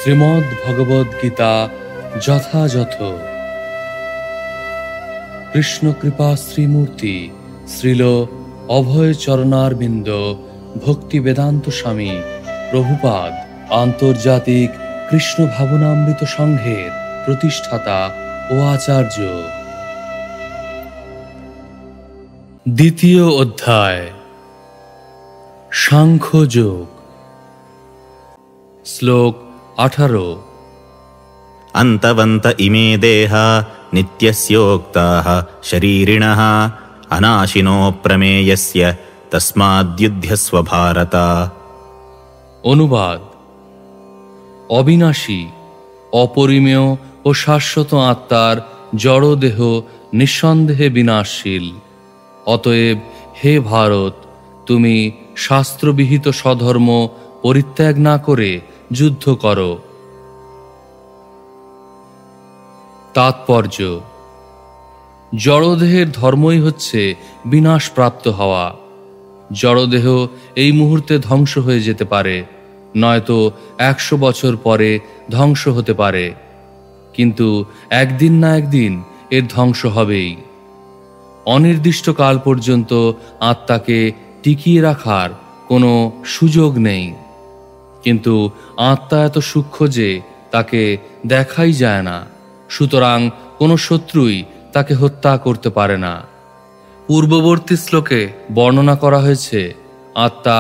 শ্রীমদ্ ভগবদ গীতা যথাযথ। কৃষ্ণ কৃপা শ্রীমূর্তি শ্রীল অভয় চরণারবিন্দ ভক্তি বেদান্ত স্বামী প্রভুপাদ আন্তর্জাতিক কৃষ্ণ ভাবনামৃত সংঘের প্রতিষ্ঠাতা ও আচার্য। দ্বিতীয় অধ্যায়, সাংখ্যযোগ। শ্লোক 18। অন্তবন্ত ইমে দেহা নিত্যস্যোক্তাঃ শরীরিণঃ অনাশিনো প্রমেয়স্য তস্মাদ্যুধ্যস্ব ভারত। অনুবাদ: অবিনাশী, অপরিমেয় ও শাশ্বত আত্মার জড়দেহ নিঃসন্দেহে বিনাশশীল। অতএব হে ভারত, তুমি শাস্ত্রবিহিত স্বধর্ম পরিত্যাগ না করে যুদ্ধ করো। তাৎপর্য: জড়দেহের ধর্মই হচ্ছে বিনাশপ্রাপ্ত হওয়া। জড়দেহ এই মুহূর্তে ধ্বংস হয়ে যেতে পারে, নয়তো 100 বছর পরে ধ্বংস হতে পারে, কিন্তু একদিন না একদিন এর ধ্বংস হবেই। অনির্দিষ্টকাল পর্যন্ত আত্মাকে টিকিয়ে রাখার কোনো সুযোগ নেই, কিন্তু আত্মা এত সূক্ষ্ম যে তাকে দেখাই যায় না, সুতরাং কোনো শত্রুই তাকে হত্যা করতে পারে না। পূর্ববর্তী শ্লোকে বর্ণনা করা হয়েছে, আত্মা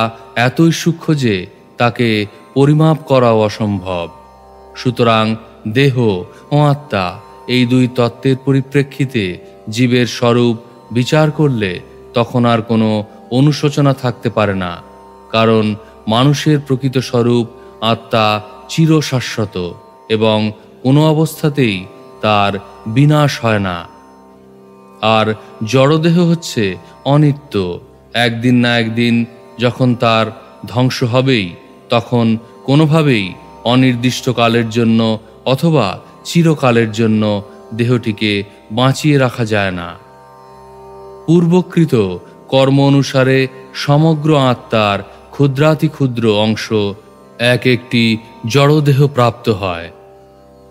এতই সূক্ষ্ম যে তাকে পরিমাপ করাও অসম্ভব। সুতরাং দেহ ও আত্মা এই দুই তত্ত্বের পরিপ্রেক্ষিতে জীবের স্বরূপ বিচার করলে তখন আর কোনো অনুশোচনা থাকতে পারে না, কারণ মানুষের প্রকৃত স্বরূপ আত্মা চিরশাশ্বত এবং কোনো অবস্থাতেই তার বিনাশ হয় না। আর জড়দেহ হচ্ছে অনিত্য, একদিন না একদিন যখন তার ধ্বংস হবেই, তখন কোনোভাবেই অনির্দিষ্টকালের জন্য অথবা চিরকালের জন্য দেহটিকে বাঁচিয়ে রাখা যায় না। পূর্বকৃত কর্ম অনুসারে সমগ্র আত্মার ক্ষুদ্রাতিক্ষুদ্র অংশ এক একটি জড়দেহ প্রাপ্ত হয়।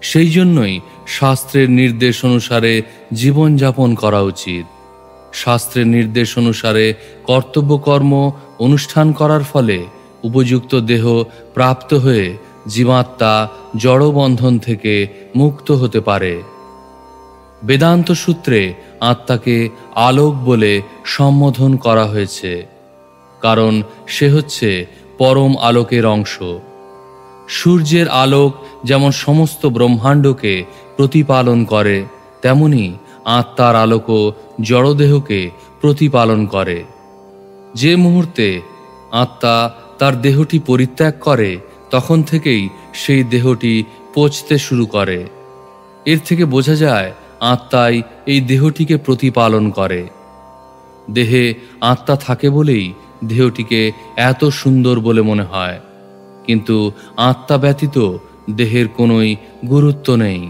সেই জন্যই শাস্ত্রের নির্দেশ অনুসারে জীবনযাপন করা উচিত। শাস্ত্রের নির্দেশ অনুসারে কর্তব্যকর্ম অনুষ্ঠান করার ফলে উপযুক্ত দেহ প্রাপ্ত হয়ে জীবাত্মা জড়বন্ধন থেকে মুক্ত হতে পারে। বেদান্ত সূত্রে আত্মাকে আলোক বলে সম্বোধন করা হয়েছে, কারণ সে হচ্ছে পরম আলোকের অংশ। সূর্যের আলোক যেমন সমস্ত ব্রহ্মাণ্ডকে প্রতিপালন করে, তেমনি আত্মার আলোকও জড়দেহকে প্রতিপালন করে। যে মুহূর্তে আত্মা তার দেহটি পরিত্যাগ করে, তখন থেকেই সেই দেহটি পচতে শুরু করে। এর থেকে বোঝা যায় আত্মাই এই দেহটিকে প্রতিপালন করে। দেহে আত্মা থাকে বলেই দেহটিকে এত সুন্দর বলে মনে হয়, কিন্তু আত্মা ব্যতীত দেহের কোনোই গুরুত্ব নেই।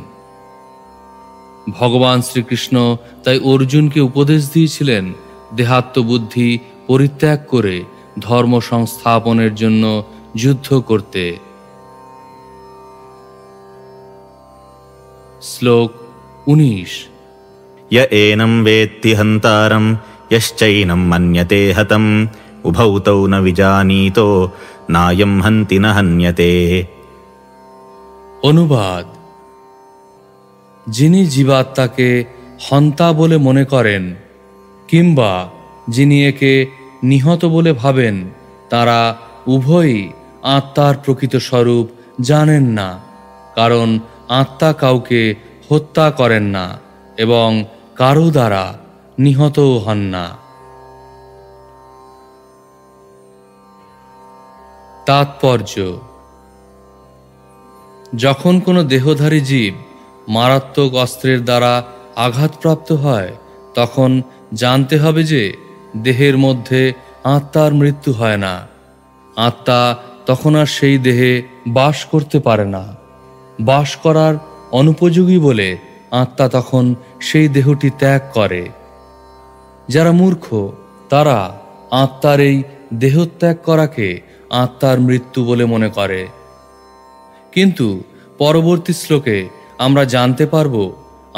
ভগবান শ্রীকৃষ্ণ তাই অর্জুনকে উপদেশ দিয়েছিলেন দেহাত্মবুদ্ধি পরিত্যাগ করে ধর্ম সংস্থাপনের জন্য যুদ্ধ করতে। শ্লোক 19। य एनं वेत्ति हन्तारं यश्चैनं मन्यते हतम् उभौ तौ न विजानीतो नायं हन्ति न हन्यते। অনুবাদ: যিনি জীবাত্মাকে হন্তা বলে মনে করেন কিংবা যিনি একে নিহত বলে ভাবেন, তারা উভয়ই আত্মার প্রকৃত স্বরূপ জানেন না, কারণ আত্মা কাউকে হত্যা করেন না এবং কারো দ্বারা নিহতও হন না। তাৎপর্য: যখন কোনো দেহধারী জীব মারাত্মক অস্ত্রের দ্বারা আঘাতপ্রাপ্ত হয়, তখন জানতে হবে যে দেহের মধ্যে আত্মার মৃত্যু হয় না। আত্মা তখন আর সেই দেহে বাস করতে পারে না। বাস করার অনুপযোগী বলে আত্মা তখন সেই দেহটি ত্যাগ করে। যারা মূর্খ, তারা আত্মার এই দেহত্যাগ করাকে আত্মার মৃত্যু বলে মনে করে, কিন্তু পরবর্তী শ্লোকে আমরা জানতে পারব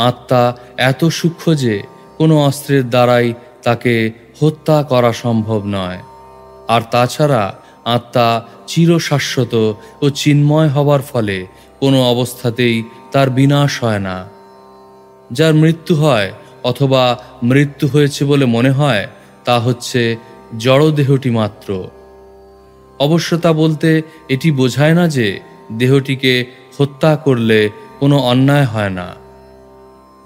আত্মা এত সূক্ষ্ম যে কোনো অস্ত্রের দ্বারাই তাকে হত্যা করা সম্ভব নয়। আর তাছাড়া আত্মা চিরশাশ্বত ও চিন্ময় হবার ফলে কোনো অবস্থাতেই তার বিনাশ হয় না। যার মৃত্যু হয় অথবা মৃত্যু হয়েছে বলে মনে হয় তা হচ্ছে জড়দেহটি মাত্র। অবশ্য তা বলতে এটি বোঝায় না যে দেহটিকে হত্যা করলে কোনো অন্যায় হয় না।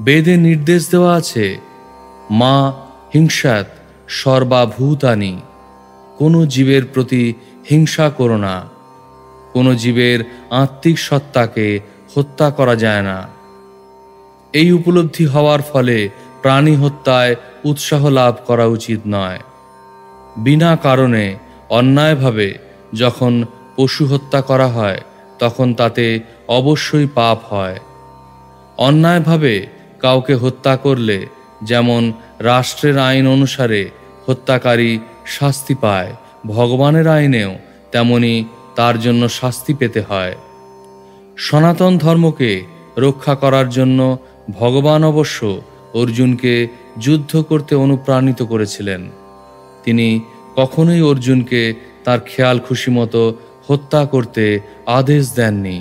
বেদে নির্দেশ দেওয়া আছে, মা হিংসাত সর্বাভূতানি, কোনো জীবের প্রতি হিংসা করো না। কোনো জীবের আত্মিক সত্তাকে হত্যা করা যায় না। এই উপলব্ধি হওয়ার ফলে প্রাণী হত্যায় উৎসাহ লাভ করা উচিত নয়। বিনা কারণে অন্যায়ভাবে যখন পশু হত্যা করা হয় তখন তাতে অবশ্যই পাপ হয়। অন্যায়ভাবে কাউকে হত্যা করলে যেমন রাষ্ট্রের আইন অনুসারে হত্যাকারী শাস্তি পায়, ভগবানের আইনেও তেমনি তার জন্য শাস্তি পেতে হয়। সনাতন ধর্মকে রক্ষা করার জন্য ভগবান অবশ্য অর্জুনকে যুদ্ধ করতে অনুপ্রাণিত করেছিলেন। তিনি কখনোই অর্জুনকে তার খেয়াল খুশি মতো হত্যা করতে আদেশ দেননি।